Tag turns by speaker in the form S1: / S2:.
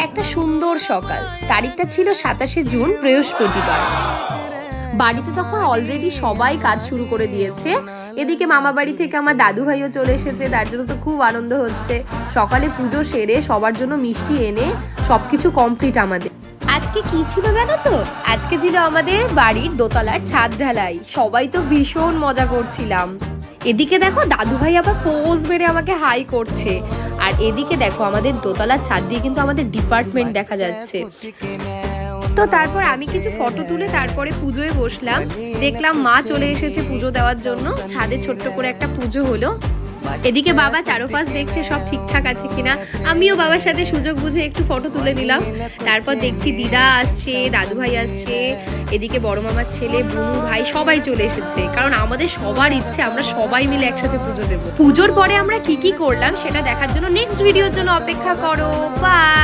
S1: একটা সুন্দর সকাল, তারিখটা ছিল 27শে জুন, বৃহস্পতিবার। বাড়িতে তখন অলরেডি সবাই কাজ শুরু করে দিয়েছে। এদিকে মামা বাড়ি থেকে আমার দাদু ভাইও চলে এসেছে, তার জন্য তো খুব আনন্দ হচ্ছে। সকালে পুজো সেরে সবার জন্য মিষ্টি এনে সবকিছু কমপ্লিট আমাদের। আজকে কি ছিল জানো তো? আজকে ছিল আমাদের বাড়ির দোতলার ছাদ ঢালাই। সবাই তো ভীষণ মজা করছিলাম। এদিকে দেখো দাদু ভাই আবার পোজ মেরে আমাকে হাই করছে, আর এদিকে দেখো আমাদের দোতলার ছাদ দিয়ে কিন্তু আমাদের ডিপার্টমেন্ট দেখা যাচ্ছে। তো তারপর আমি কিছু ফটো তুলে তারপরে পুজোয় বসলাম। দেখলাম মা চলে এসেছে পুজো দেওয়ার জন্য। ছাদে ছোট্ট করে একটা পুজো হলো। এদিকে বাবা চারপাশ দেখছে সব ঠিকঠাক আছে কিনা। আমিও বাবার সাথে সুযোগ বুঝে একটু ফটো তুলে নিলাম। তারপর দেখছি দিদা আসছে, দাদু ভাই আসছে, এদিকে বড় মামার ছেলে, বুনু ভাই সবাই চলে এসেছে। কারণ আমাদের সবার ইচ্ছে আমরা সবাই মিলে একসাথে পুজো দেবো। পুজোর পরে আমরা কি কি করলাম সেটা দেখার জন্য নেক্সট ভিডিওর জন্য অপেক্ষা করো। বাই।